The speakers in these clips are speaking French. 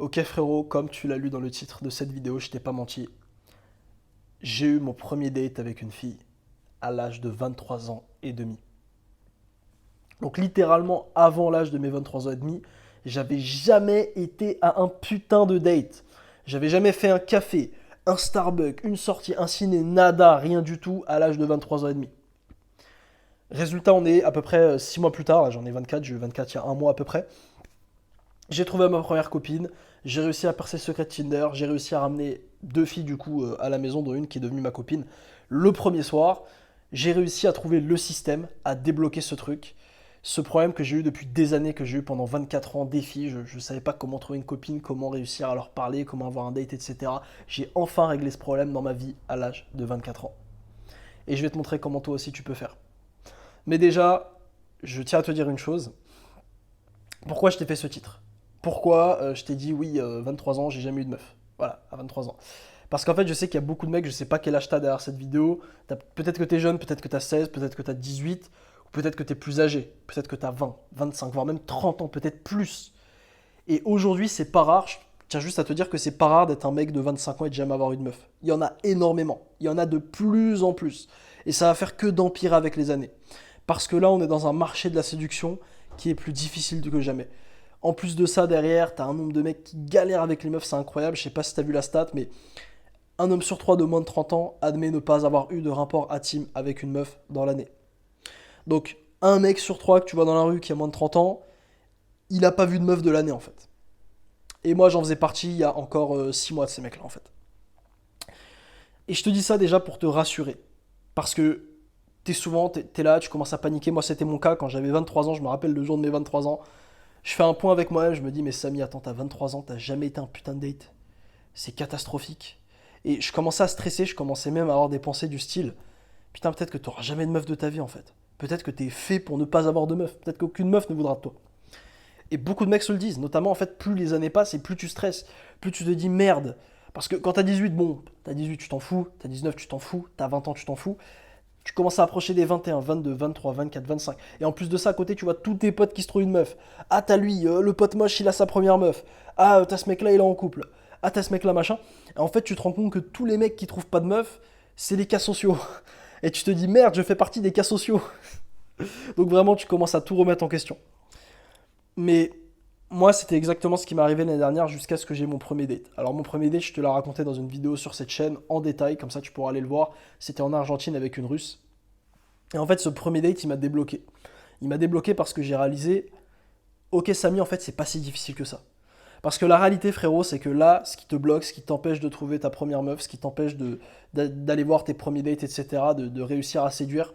Ok frérot, comme tu l'as lu dans le titre de cette vidéo, je t'ai pas menti. J'ai eu mon premier date avec une fille à l'âge de 23 ans et demi. Donc littéralement avant l'âge de mes 23 ans et demi, j'avais jamais été à un putain de date. J'avais jamais fait un café, un Starbucks, une sortie, un ciné, nada, rien du tout à l'âge de 23 ans et demi. Résultat, on est à peu près 6 mois plus tard, là j'en ai 24, j'ai eu 24 il y a un mois à peu près. J'ai trouvé ma première copine, j'ai réussi à percer le secret de Tinder, j'ai réussi à ramener deux filles du coup à la maison, dont une qui est devenue ma copine le premier soir. J'ai réussi à trouver le système, à débloquer ce truc. Ce problème que j'ai eu depuis des années, que j'ai eu pendant 24 ans, des filles, je ne savais pas comment trouver une copine, comment réussir à leur parler, comment avoir un date, etc. J'ai enfin réglé ce problème dans ma vie à l'âge de 24 ans. Et je vais te montrer comment toi aussi tu peux faire. Mais déjà, je tiens à te dire une chose. Pourquoi je t'ai fait ce titre? Pourquoi je t'ai dit oui, 23 ans, j'ai jamais eu de meuf. Voilà, à 23 ans. Parce qu'en fait, je sais qu'il y a beaucoup de mecs, je sais pas quel âge t'as derrière cette vidéo. Peut-être que t'es jeune, peut-être que t'as 16, peut-être que t'as 18, ou peut-être que t'es plus âgé. Peut-être que t'as 20, 25, voire même 30 ans, peut-être plus. Et aujourd'hui, c'est pas rare, je tiens juste à te dire que c'est pas rare d'être un mec de 25 ans et de jamais avoir eu de meuf. Il y en a énormément. Il y en a de plus en plus. Et ça va faire que d'empirer avec les années. Parce que là, on est dans un marché de la séduction qui est plus difficile que jamais. En plus de ça, derrière, t'as un nombre de mecs qui galèrent avec les meufs, c'est incroyable. Je sais pas si t'as vu la stat, mais un homme sur trois de moins de 30 ans admet ne pas avoir eu de rapport intime avec une meuf dans l'année. Donc, un mec sur trois que tu vois dans la rue qui a moins de 30 ans, il n'a pas vu de meuf de l'année en fait. Et moi, j'en faisais partie il y a encore 6 mois de ces mecs-là en fait. Et je te dis ça déjà pour te rassurer. Parce que t'es là, tu commences à paniquer. Moi, c'était mon cas quand j'avais 23 ans. Je me rappelle le jour de mes 23 ans. Je fais un point avec moi-même. Je me dis, mais Samy, attends, t'as 23 ans, t'as jamais été un putain de date. C'est catastrophique. Et je commençais à stresser. Je commençais même à avoir des pensées du style, putain, peut-être que t'auras jamais de meuf de ta vie en fait. Peut-être que t'es fait pour ne pas avoir de meuf. Peut-être qu'aucune meuf ne voudra de toi. Et beaucoup de mecs se le disent. Notamment, en fait, plus les années passent et plus tu stresses. Plus tu te dis merde. Parce que quand t'as 18, bon, t'as 18, tu t'en fous. T'as 19, tu t'en fous. T'as 20 ans, tu t'en fous. Tu commences à approcher des 21, 22, 23, 24, 25. Et en plus de ça, à côté, tu vois tous tes potes qui se trouvent une meuf. Ah, t'as lui, le pote moche, il a sa première meuf. Ah, t'as ce mec-là, il est en couple. Ah, t'as ce mec-là, machin. Et en fait, tu te rends compte que tous les mecs qui trouvent pas de meuf, c'est les cas sociaux. Et tu te dis, merde, je fais partie des cas sociaux. Donc vraiment, tu commences à tout remettre en question. Mais moi, c'était exactement ce qui m'est arrivé l'année dernière jusqu'à ce que j'ai mon premier date. Alors, mon premier date, je te l'ai raconté dans une vidéo sur cette chaîne en détail, comme ça tu pourras aller le voir. C'était en Argentine avec une Russe. Et en fait, ce premier date, il m'a débloqué. Il m'a débloqué parce que j'ai réalisé, ok Samy, en fait, c'est pas si difficile que ça. Parce que la réalité, frérot, c'est que là, ce qui te bloque, ce qui t'empêche de trouver ta première meuf, ce qui t'empêche d'aller voir tes premiers dates, etc., de réussir à séduire,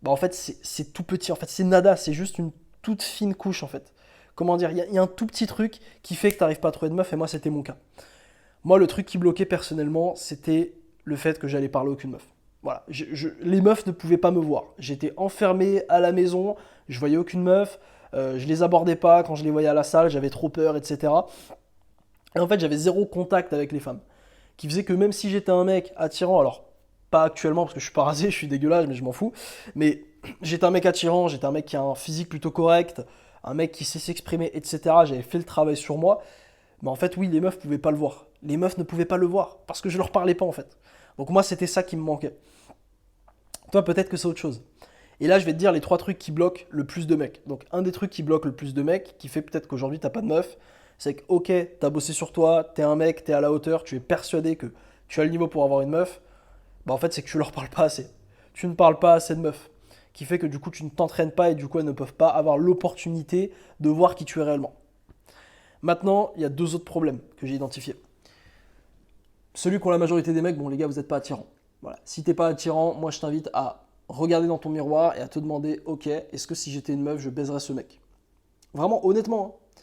bah en fait, c'est tout petit. En fait, c'est nada, c'est juste une toute fine couche, en fait. Comment dire, il y a un tout petit truc qui fait que t'arrives pas à trouver de meuf, et moi, c'était mon cas. Moi, le truc qui bloquait personnellement, c'était le fait que j'allais parler à aucune meuf. Voilà, les meufs ne pouvaient pas me voir. J'étais enfermé à la maison, je voyais aucune meuf, je les abordais pas quand je les voyais à la salle, j'avais trop peur, etc. Et en fait, j'avais zéro contact avec les femmes. Qui faisait que même si j'étais un mec attirant, alors pas actuellement parce que je suis pas rasé, je suis dégueulasse, mais je m'en fous, mais j'étais un mec attirant, j'étais un mec qui a un physique plutôt correct, un mec qui sait s'exprimer, etc. J'avais fait le travail sur moi, mais en fait, oui, les meufs pouvaient pas le voir. Les meufs ne pouvaient pas le voir parce que je leur parlais pas en fait. Donc moi, c'était ça qui me manquait. Toi, peut-être que c'est autre chose. Et là, je vais te dire les trois trucs qui bloquent le plus de mecs. Donc, un des trucs qui bloque le plus de mecs, qui fait peut-être qu'aujourd'hui, t'as pas de meuf, c'est que, ok, t'as bossé sur toi, t'es un mec, t'es à la hauteur, tu es persuadé que tu as le niveau pour avoir une meuf, bah en fait, c'est que tu leur parles pas assez. Tu ne parles pas assez de meufs. Qui fait que du coup, tu ne t'entraînes pas et du coup, elles ne peuvent pas avoir l'opportunité de voir qui tu es réellement. Maintenant, il y a deux autres problèmes que j'ai identifiés. Celui qu'ont la majorité des mecs, bon les gars, vous n'êtes pas attirant. Voilà. Si t'es pas attirant, moi je t'invite à regarder dans ton miroir et à te demander, ok, est-ce que si j'étais une meuf, je baiserais ce mec? Vraiment, honnêtement, hein.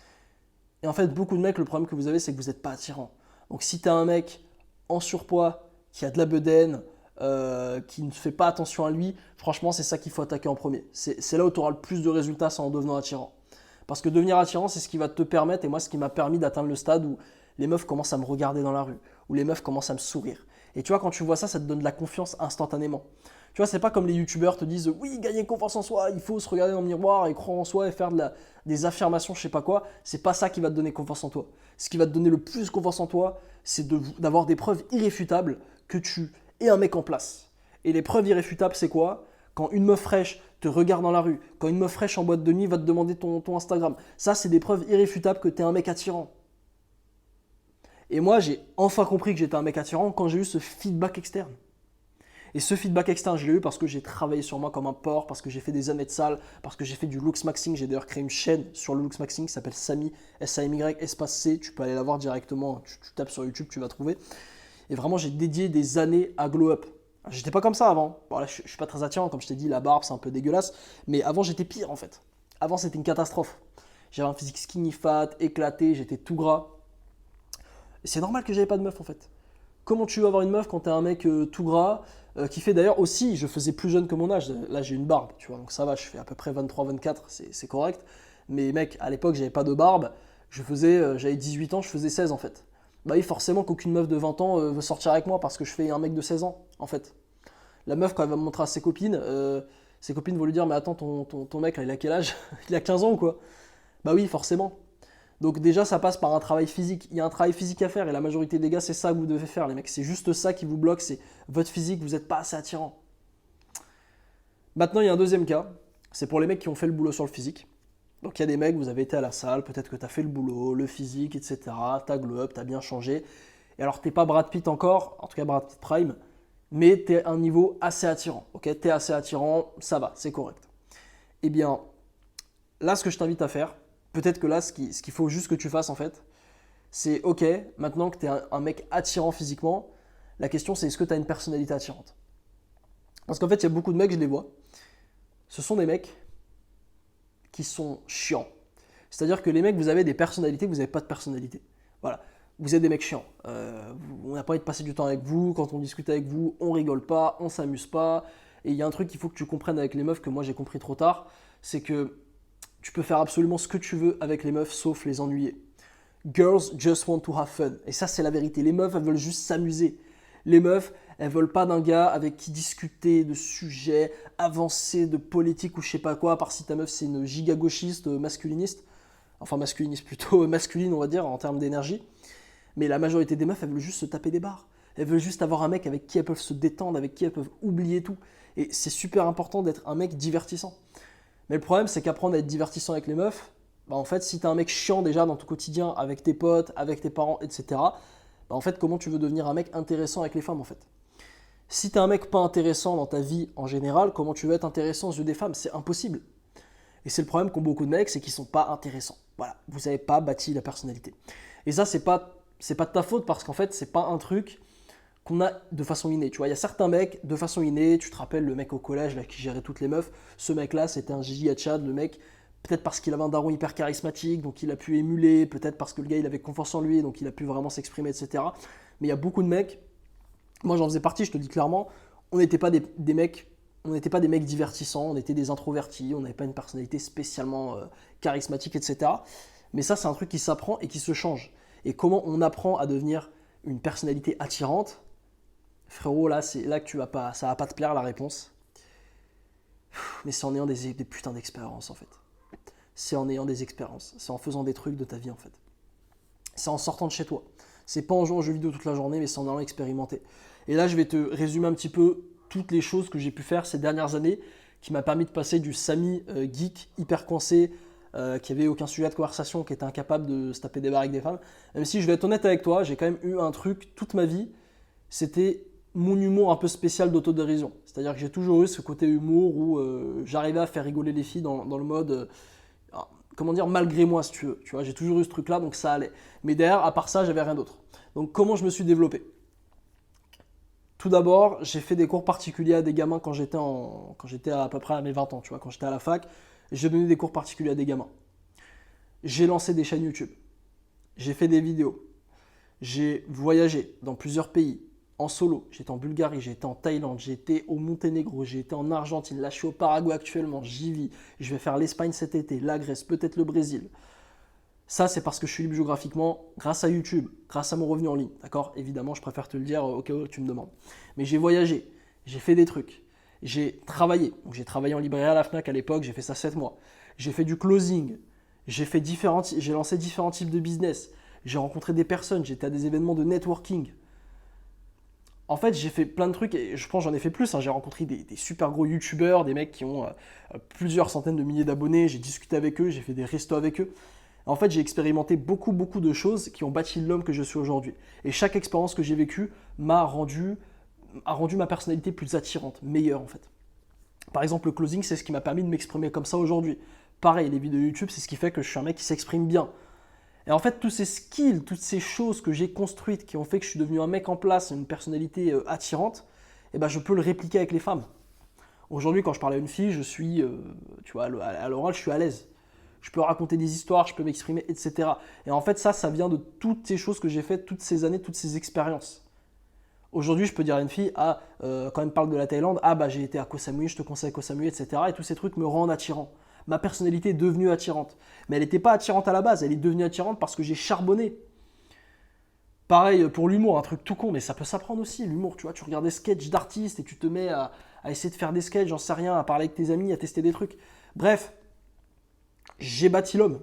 Et en fait, beaucoup de mecs, le problème que vous avez, c'est que vous n'êtes pas attirant. Donc si t'es un mec en surpoids, qui a de la bedaine, qui ne fait pas attention à lui, franchement, c'est ça qu'il faut attaquer en premier. C'est là où tu auras le plus de résultats sans en devenant attirant. Parce que devenir attirant, c'est ce qui va te permettre, et moi, ce qui m'a permis d'atteindre le stade où les meufs commencent à me regarder dans la rue, où les meufs commencent à me sourire. Et tu vois, quand tu vois ça, ça te donne de la confiance instantanément. Tu vois, c'est pas comme les youtubeurs te disent oui, gagner confiance en soi, il faut se regarder dans le miroir et croire en soi et faire des affirmations, je sais pas quoi. C'est pas ça qui va te donner confiance en toi. Ce qui va te donner le plus confiance en toi, c'est d'avoir des preuves irréfutables que tu es un mec en place. Et les preuves irréfutables, c'est quoi? Quand une meuf fraîche te regarde dans la rue, quand une meuf fraîche en boîte de nuit va te demander ton Instagram. Ça, c'est des preuves irréfutables que tu es un mec attirant. Et moi, j'ai enfin compris que j'étais un mec attirant quand j'ai eu ce feedback externe. Et ce feedback externe, je l'ai eu parce que j'ai travaillé sur moi comme un porc, parce que j'ai fait des années de salle, parce que j'ai fait du looks maxing. J'ai d'ailleurs créé une chaîne sur le looks maxing qui s'appelle Samy, S-A-M-Y, espace C. Tu peux aller la voir directement, tu tapes sur YouTube, tu vas trouver. Et vraiment, j'ai dédié des années à glow up. J'étais pas comme ça avant. Bon, là, je suis pas très attirant, comme je t'ai dit, la barbe, c'est un peu dégueulasse. Mais avant, j'étais pire en fait. Avant, c'était une catastrophe. J'avais un physique skinny fat, éclaté, j'étais tout gras. Et c'est normal que j'avais pas de meuf en fait. Comment tu veux avoir une meuf quand t'es un mec tout gras qui fait d'ailleurs aussi, je faisais plus jeune que mon âge. Là, j'ai une barbe, tu vois, donc ça va, je fais à peu près 23-24, c'est correct. Mais mec, à l'époque, j'avais pas de barbe. J'avais 18 ans, je faisais 16 en fait. Bah oui, forcément qu'aucune meuf de 20 ans veut sortir avec moi parce que je fais un mec de 16 ans, en fait. La meuf, quand elle va me montrer à ses copines vont lui dire, mais attends, ton mec, là, il a quel âge? Il a 15 ans ou quoi? Bah oui, forcément. Donc déjà, ça passe par un travail physique. Il y a un travail physique à faire et la majorité des gars, c'est ça que vous devez faire, les mecs. C'est juste ça qui vous bloque, c'est votre physique, vous n'êtes pas assez attirant. Maintenant, il y a un deuxième cas. C'est pour les mecs qui ont fait le boulot sur le physique. Donc il y a des mecs, vous avez été à la salle, peut-être que tu as fait le boulot, le physique, etc. Tu as glow up, tu as bien changé. Et alors, t'es pas Brad Pitt encore, en tout cas Brad Pitt Prime, mais tu es à un niveau assez attirant. Ok, tu es assez attirant, ça va, c'est correct. Eh bien, là, ce que je t'invite à faire, peut-être que là, ce qu'il faut juste que tu fasses en fait, c'est ok, maintenant que tu es un mec attirant physiquement, la question c'est est-ce que tu as une personnalité attirante? Parce qu'en fait, il y a beaucoup de mecs, je les vois, ce sont des mecs qui sont chiants. C'est-à-dire que les mecs, vous avez des personnalités, vous n'avez pas de personnalité. Voilà. Vous êtes des mecs chiants. On n'a pas envie de passer du temps avec vous. Quand on discute avec vous, on rigole pas, on s'amuse pas. Et il y a un truc qu'il faut que tu comprennes avec les meufs que moi j'ai compris trop tard, c'est que tu peux faire absolument ce que tu veux avec les meufs sauf les ennuyer. Girls just want to have fun. Et ça, c'est la vérité. Les meufs, elles veulent juste s'amuser. Les meufs, elles veulent pas d'un gars avec qui discuter de sujets avancés, de politique ou je sais pas quoi, à part si ta meuf c'est une giga gauchiste, masculiniste. Enfin, masculiniste plutôt, masculine, on va dire, en termes d'énergie. Mais la majorité des meufs, elles veulent juste se taper des barres. Elles veulent juste avoir un mec avec qui elles peuvent se détendre, avec qui elles peuvent oublier tout. Et c'est super important d'être un mec divertissant. Mais le problème, c'est qu'apprendre à être divertissant avec les meufs, bah en fait, si t'es un mec chiant déjà dans ton quotidien, avec tes potes, avec tes parents, etc., bah en fait, comment tu veux devenir un mec intéressant avec les femmes, en fait? Si t'es un mec pas intéressant dans ta vie en général, comment tu veux être intéressant aux yeux des femmes? C'est impossible. Et c'est le problème qu'ont beaucoup de mecs, c'est qu'ils sont pas intéressants. Voilà, vous n'avez pas bâti la personnalité. Et ça, c'est pas de ta faute parce qu'en fait, c'est pas un truc qu'on a de façon innée. Tu vois, il y a certains mecs de façon innée. Tu te rappelles le mec au collège là qui gérait toutes les meufs. Ce mec-là, c'était un Gigi Hadid, le mec. Peut-être parce qu'il avait un daron hyper charismatique, donc il a pu émuler. Peut-être parce que le gars, il avait confiance en lui, donc il a pu vraiment s'exprimer, etc. Mais il y a beaucoup de mecs. Moi, j'en faisais partie. Je te le dis clairement. On n'était pas des mecs. On n'était pas des mecs divertissants, on était des introvertis, on n'avait pas une personnalité spécialement charismatique, etc. Mais ça, c'est un truc qui s'apprend et qui se change. Et comment on apprend à devenir une personnalité attirante? Frérot, là, c'est là que ça va pas te plaire la réponse. Mais c'est en ayant des putains d'expériences en fait. C'est en ayant des expériences. C'est en faisant des trucs de ta vie en fait. C'est en sortant de chez toi. C'est pas en jouant aux jeux vidéo toute la journée, mais c'est en allant expérimenter. Et là, je vais te résumer un petit peu toutes les choses que j'ai pu faire ces dernières années qui m'a permis de passer du Samy geek hyper coincé, qui avait aucun sujet de conversation, qui était incapable de se taper des barres avec des femmes. Même si je vais être honnête avec toi, j'ai quand même eu un truc toute ma vie, c'était mon humour un peu spécial d'autodérision. C'est-à-dire que j'ai toujours eu ce côté humour où j'arrivais à faire rigoler les filles dans le mode, comment dire, malgré moi si tu veux. Tu vois, j'ai toujours eu ce truc-là, donc ça allait. Mais derrière, à part ça, j'avais rien d'autre. Donc comment je me suis développé? Tout d'abord, j'ai fait des cours particuliers à des gamins quand j'étais à peu près à mes 20 ans, tu vois, quand j'étais à la fac, j'ai donné des cours particuliers à des gamins. J'ai lancé des chaînes YouTube, j'ai fait des vidéos, j'ai voyagé dans plusieurs pays, en solo, j'étais en Bulgarie, j'ai été en Thaïlande, j'ai été au Monténégro, j'ai été en Argentine, là je suis au Paraguay actuellement, j'y vis, je vais faire l'Espagne cet été, la Grèce, peut-être le Brésil. Ça, c'est parce que je suis libre géographiquement grâce à YouTube, grâce à mon revenu en ligne. D'accord? Évidemment, je préfère te le dire au cas où tu me demandes. Mais j'ai voyagé, j'ai fait des trucs. J'ai travaillé. Donc, j'ai travaillé en librairie à la Fnac à l'époque, j'ai fait ça 7 mois. J'ai fait du closing, j'ai lancé différents types de business. J'ai rencontré des personnes, j'étais à des événements de networking. En fait, j'ai fait plein de trucs et je pense que j'en ai fait plus, hein. J'ai rencontré des super gros youtubeurs, des mecs qui ont plusieurs centaines de milliers d'abonnés. J'ai discuté avec eux, j'ai fait des restos avec eux. En fait, j'ai expérimenté beaucoup, beaucoup de choses qui ont bâti l'homme que je suis aujourd'hui. Et chaque expérience que j'ai vécue a rendu ma personnalité plus attirante, meilleure en fait. Par exemple, le closing, c'est ce qui m'a permis de m'exprimer comme ça aujourd'hui. Pareil, les vidéos YouTube, c'est ce qui fait que je suis un mec qui s'exprime bien. Et en fait, tous ces skills, toutes ces choses que j'ai construites, qui ont fait que je suis devenu un mec en place, une personnalité attirante, eh ben, je peux le répliquer avec les femmes. Aujourd'hui, quand je parle à une fille, je suis, tu vois, à l'oral, je suis à l'aise. Je peux raconter des histoires, je peux m'exprimer, etc. Et en fait, ça vient de toutes ces choses que j'ai faites, toutes ces années, toutes ces expériences. Aujourd'hui, je peux dire à une fille, quand elle me parle de la Thaïlande, bah j'ai été à Koh Samui, je te conseille Koh Samui, etc. Et tous ces trucs me rendent attirant. Ma personnalité est devenue attirante. Mais elle n'était pas attirante à la base, elle est devenue attirante parce que j'ai charbonné. Pareil pour l'humour, un truc tout con, mais ça peut s'apprendre aussi, l'humour. Tu vois, tu regardes des sketchs d'artistes et tu te mets à essayer de faire des sketchs, j'en sais rien, à parler avec tes amis, à tester des trucs. Bref, j'ai bâti l'homme.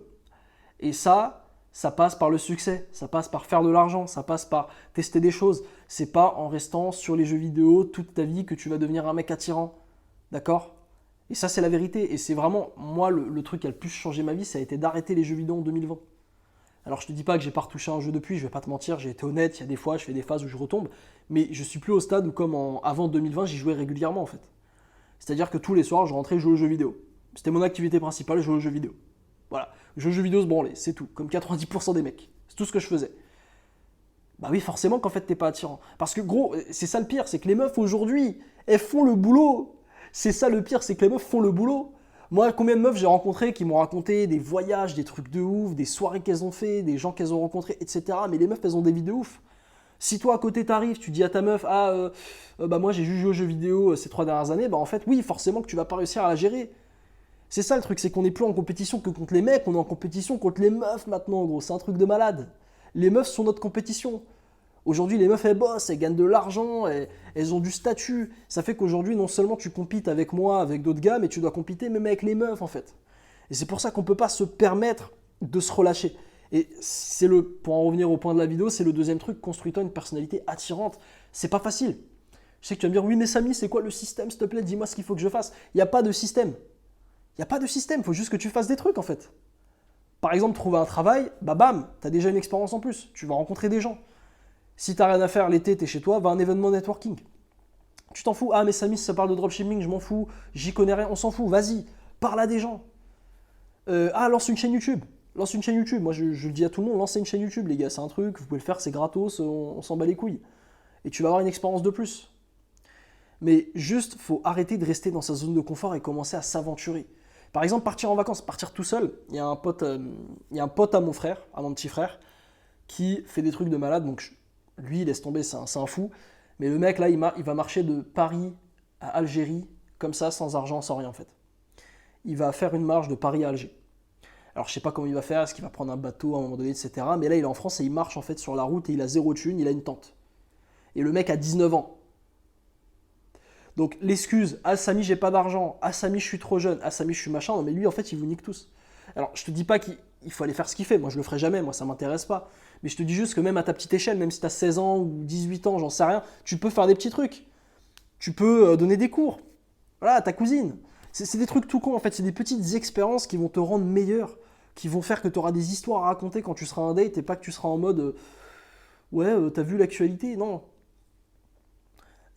Et ça passe par le succès, ça passe par faire de l'argent, ça passe par tester des choses. C'est pas en restant sur les jeux vidéo toute ta vie que tu vas devenir un mec attirant. D'accord? Et ça, c'est la vérité. Et c'est vraiment, moi, le truc qui a le plus changé ma vie, ça a été d'arrêter les jeux vidéo en 2020. Alors, je te dis pas que j'ai pas retouché un jeu depuis, je vais pas te mentir, j'ai été honnête, il y a des fois, je fais des phases où je retombe, mais je suis plus au stade où, comme avant 2020, j'y jouais régulièrement en fait. C'est-à-dire que tous les soirs, je rentrais jouer aux jeux vidéo. C'était mon activité principale, jouer aux jeux vidéo. Voilà. Jouer aux jeux vidéo, se branler, c'est tout. Comme 90% des mecs. C'est tout ce que je faisais. Bah oui, forcément qu'en fait, t'es pas attirant. Parce que gros, c'est ça le pire, c'est que les meufs aujourd'hui, elles font le boulot. C'est ça le pire, c'est que les meufs font le boulot. Moi, combien de meufs j'ai rencontrées qui m'ont raconté des voyages, des trucs de ouf, des soirées qu'elles ont fait, des gens qu'elles ont rencontrés, etc. Mais les meufs, elles ont des vies de ouf. Si toi à côté t'arrives, tu dis à ta meuf, bah moi j'ai juste joué aux jeux vidéo ces 3 dernières années, bah en fait oui, forcément que tu vas pas réussir à la gérer. C'est ça le truc, c'est qu'on n'est plus en compétition que contre les mecs, on est en compétition contre les meufs maintenant, gros. C'est un truc de malade. Les meufs sont notre compétition. Aujourd'hui, les meufs, elles bossent, elles gagnent de l'argent, elles ont du statut. Ça fait qu'aujourd'hui, non seulement tu compites avec moi, avec d'autres gars, mais tu dois compiter même avec les meufs, en fait. Et c'est pour ça qu'on ne peut pas se permettre de se relâcher. Et pour en revenir au point de la vidéo, c'est le deuxième truc, construis-toi une personnalité attirante. C'est pas facile. Je sais que tu vas me dire, oui, mais Samy, c'est quoi le système, s'il te plaît, dis-moi ce qu'il faut que je fasse. Il n'y a pas de système. Il n'y a pas de système, il faut juste que tu fasses des trucs, en fait. Par exemple, trouver un travail, bah bam, tu as déjà une expérience en plus. Tu vas rencontrer des gens. Si tu n'as rien à faire l'été, tu es chez toi, va à un événement networking. Tu t'en fous. Ah, mais Samy, si ça parle de dropshipping, je m'en fous. J'y connais rien, on s'en fout. Vas-y, parle à des gens. Lance une chaîne YouTube. Lance une chaîne YouTube. Moi, je le dis à tout le monde, lancez une chaîne YouTube, les gars. C'est un truc, vous pouvez le faire, c'est gratos, on s'en bat les couilles. Et tu vas avoir une expérience de plus. Mais juste, faut arrêter de rester dans sa zone de confort et commencer à s'aventurer. Par exemple, partir en vacances, partir tout seul. Il y a un pote à mon frère, à mon petit frère, qui fait des trucs de malade. Donc lui, laisse tomber, c'est un fou. Mais le mec, là, il va marcher de Paris à Algérie, comme ça, sans argent, sans rien en fait. Il va faire une marche de Paris à Alger. Alors je sais pas comment il va faire, est-ce qu'il va prendre un bateau à un moment donné, etc. Mais là, il est en France et il marche en fait sur la route et il a zéro thune, il a une tente. Et le mec a 19 ans. Donc l'excuse, ah Samy j'ai pas d'argent, ah Samy je suis trop jeune, ah Samy je suis machin, non mais lui en fait il vous nique tous. Alors je te dis pas qu'il faut aller faire ce qu'il fait, moi je le ferai jamais, moi ça m'intéresse pas. Mais je te dis juste que même à ta petite échelle, même si tu as 16 ans ou 18 ans, j'en sais rien, tu peux faire des petits trucs. Tu peux donner des cours. Voilà, à ta cousine. C'est des trucs tout cons en fait, c'est des petites expériences qui vont te rendre meilleur, qui vont faire que tu auras des histoires à raconter quand tu seras en date et pas que tu seras en mode t'as vu l'actualité, non.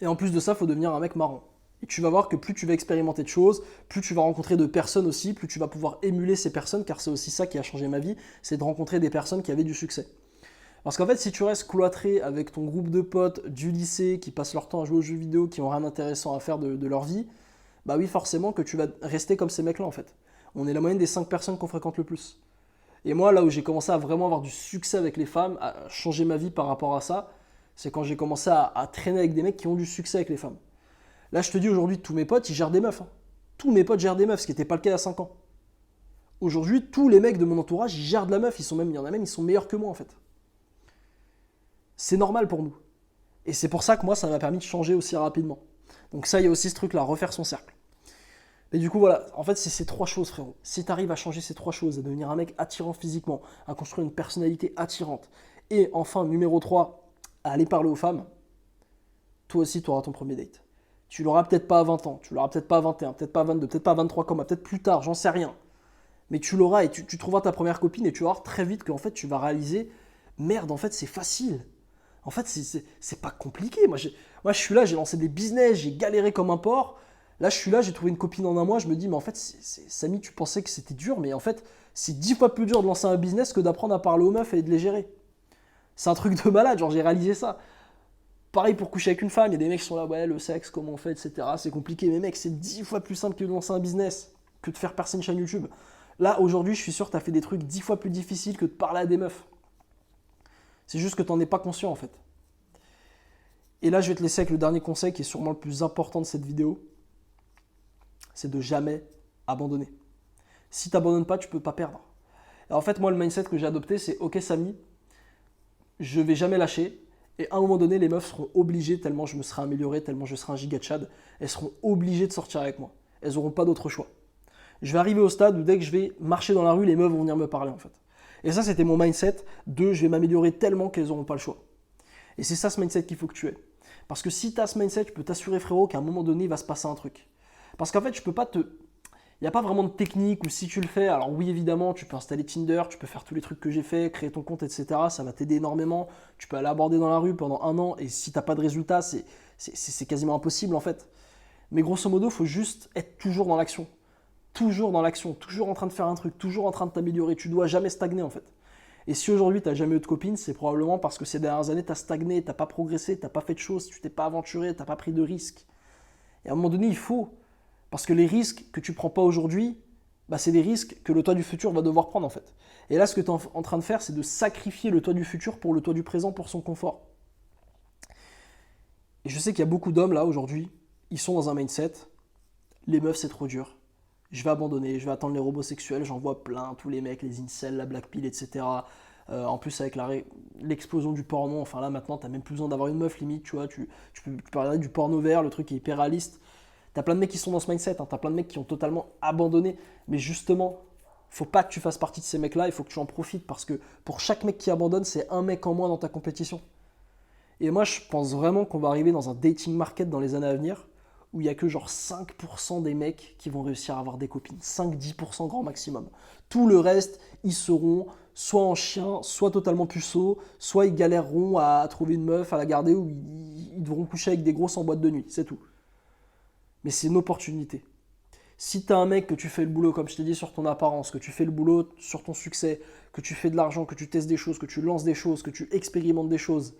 Et en plus de ça, il faut devenir un mec marrant. Et tu vas voir que plus tu vas expérimenter de choses, plus tu vas rencontrer de personnes aussi, plus tu vas pouvoir émuler ces personnes, car c'est aussi ça qui a changé ma vie, c'est de rencontrer des personnes qui avaient du succès. Parce qu'en fait, si tu restes cloîtré avec ton groupe de potes du lycée qui passent leur temps à jouer aux jeux vidéo, qui n'ont rien d'intéressant à faire de leur vie, bah oui, forcément que tu vas rester comme ces mecs-là en fait. On est la moyenne des 5 personnes qu'on fréquente le plus. Et moi, là où j'ai commencé à vraiment avoir du succès avec les femmes, à changer ma vie par rapport à ça, c'est quand j'ai commencé à traîner avec des mecs qui ont du succès avec les femmes. Là, je te dis aujourd'hui, tous mes potes, ils gèrent des meufs. Hein. Tous mes potes gèrent des meufs, ce qui n'était pas le cas il y a 5 ans. Aujourd'hui, tous les mecs de mon entourage, ils gèrent de la meuf. Il y en a même, ils sont meilleurs que moi en fait. C'est normal pour nous. Et c'est pour ça que moi, ça m'a permis de changer aussi rapidement. Donc ça, il y a aussi ce truc-là, refaire son cercle. Mais du coup, voilà, en fait, c'est ces 3 choses, frérot. Si tu arrives à changer ces 3 choses, à devenir un mec attirant physiquement, à construire une personnalité attirante, et enfin, numéro 3, à aller parler aux femmes, toi aussi, tu auras ton premier date. Tu l'auras peut-être pas à 20 ans, tu l'auras peut-être pas à 21, peut-être pas à 22, peut-être pas à 23 comme moi, peut-être plus tard, j'en sais rien. Mais tu l'auras et tu trouveras ta première copine et tu vas voir très vite qu'en fait, tu vas réaliser, merde, en fait, c'est facile. En fait, c'est pas compliqué. Moi, je suis là, j'ai lancé des business, j'ai galéré comme un porc. Là, je suis là, j'ai trouvé une copine en un mois. Je me dis, mais en fait, Samy, tu pensais que c'était dur, mais en fait, c'est 10 fois plus dur de lancer un business que d'apprendre à parler aux meufs et de les gérer. C'est un truc de malade, genre j'ai réalisé ça. Pareil pour coucher avec une femme, il y a des mecs qui sont là, ouais, le sexe, comment on fait, etc. C'est compliqué, mais mec, c'est 10 fois plus simple que de lancer un business, que de faire percer une chaîne YouTube. Là, aujourd'hui, je suis sûr que tu as fait des trucs 10 fois plus difficiles que de parler à des meufs. C'est juste que tu n'en es pas conscient, en fait. Et là, je vais te laisser avec le dernier conseil qui est sûrement le plus important de cette vidéo. C'est de jamais abandonner. Si tu n'abandonnes pas, tu ne peux pas perdre. Et en fait, moi, le mindset que j'ai adopté, c'est « Ok, Samy, je vais jamais lâcher. » Et à un moment donné, les meufs seront obligées, tellement je me serai amélioré, tellement je serai un giga tchad, elles seront obligées de sortir avec moi. Elles n'auront pas d'autre choix. Je vais arriver au stade où dès que je vais marcher dans la rue, les meufs vont venir me parler en fait. Et ça, c'était mon mindset de je vais m'améliorer tellement qu'elles n'auront pas le choix. Et c'est ça ce mindset qu'il faut que tu aies. Parce que si tu as ce mindset, je peux t'assurer frérot qu'à un moment donné, il va se passer un truc. Parce qu'en fait, je peux pas te... Il n'y a pas vraiment de technique où si tu le fais, alors oui évidemment, tu peux installer Tinder, tu peux faire tous les trucs que j'ai fait, créer ton compte, etc. Ça va t'aider énormément. Tu peux aller aborder dans la rue pendant 1 an et si tu n'as pas de résultat, c'est quasiment impossible en fait. Mais grosso modo, il faut juste être toujours dans l'action. Toujours dans l'action, toujours en train de faire un truc, toujours en train de t'améliorer. Tu dois jamais stagner en fait. Et si aujourd'hui tu n'as jamais eu de copine, c'est probablement parce que ces dernières années tu as stagné, tu n'as pas progressé, tu n'as pas fait de choses, tu t'es pas aventuré, tu n'as pas pris de risques. Et à un moment donné, il faut. Parce que les risques que tu ne prends pas aujourd'hui, bah, c'est des risques que le toi du futur va devoir prendre en fait. Et là, ce que tu es en train de faire, c'est de sacrifier le toi du futur pour le toi du présent, pour son confort. Et je sais qu'il y a beaucoup d'hommes là aujourd'hui, ils sont dans un mindset, les meufs c'est trop dur. Je vais abandonner, je vais attendre les robots sexuels, j'en vois plein, tous les mecs, les incels, la black pill, etc. En plus avec l'explosion du porno, enfin là maintenant t'as même plus besoin d'avoir une meuf limite, tu vois, tu peux regarder du porno vert, le truc est hyper réaliste. T'as plein de mecs qui sont dans ce mindset, hein, t'as plein de mecs qui ont totalement abandonné, mais justement, faut pas que tu fasses partie de ces mecs-là, il faut que tu en profites, parce que pour chaque mec qui abandonne, c'est un mec en moins dans ta compétition. Et moi je pense vraiment qu'on va arriver dans un dating market dans les années à venir, où il n'y a que genre 5% des mecs qui vont réussir à avoir des copines. 5-10% grand maximum. Tout le reste, ils seront soit en chien, soit totalement puceaux, soit ils galéreront à trouver une meuf, à la garder, ou ils devront coucher avec des grosses en boîte de nuit, c'est tout. Mais c'est une opportunité. Si tu as un mec que tu fais le boulot, comme je t'ai dit, sur ton apparence, que tu fais le boulot sur ton succès, que tu fais de l'argent, que tu testes des choses, que tu lances des choses, que tu expérimentes des choses,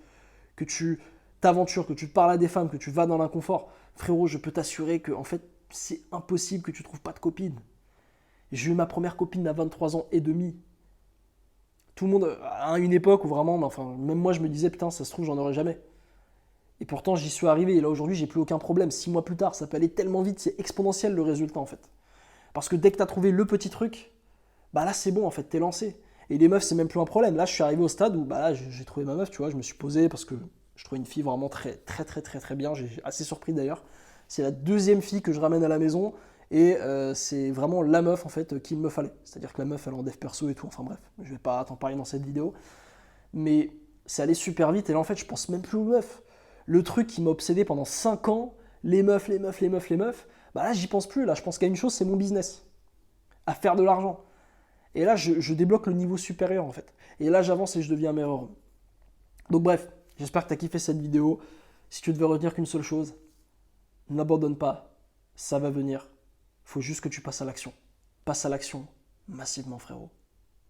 que tu t'aventures, que tu parles à des femmes, que tu vas dans l'inconfort, frérot, je peux t'assurer que en fait, c'est impossible que tu trouves pas de copine. J'ai eu ma première copine à 23 ans et demi. Tout le monde, à une époque où vraiment, enfin, même moi je me disais, putain, ça se trouve, j'en aurais jamais. Et pourtant, j'y suis arrivé. Et là, aujourd'hui, j'ai plus aucun problème. 6 mois plus tard, ça peut aller tellement vite, c'est exponentiel le résultat en fait. Parce que dès que tu as trouvé le petit truc, bah là, c'est bon en fait, t'es lancé. Et les meufs, c'est même plus un problème. Là, je suis arrivé au stade où bah là, j'ai trouvé ma meuf, tu vois, je me suis posé parce que je trouvais une fille vraiment très bien. J'ai assez surpris d'ailleurs. C'est la deuxième fille que je ramène à la maison et c'est vraiment la meuf en fait qu'il me fallait. C'est-à-dire que la meuf, elle est en dev perso et tout. Enfin bref, je vais pas t'en parler dans cette vidéo. Mais c'est allé super vite et là, en fait, je pense même plus aux meufs. Le truc qui m'a obsédé pendant 5 ans, les meufs, bah là, j'y pense plus. Là, je pense qu'à une chose, c'est mon business. À faire de l'argent. Et là, je débloque le niveau supérieur en fait. Et là, j'avance et je deviens meilleur homme. Donc bref, j'espère que tu as kiffé cette vidéo. Si tu devais retenir qu'une seule chose, n'abandonne pas, ça va venir. Il faut juste que tu passes à l'action. Passe à l'action massivement frérot.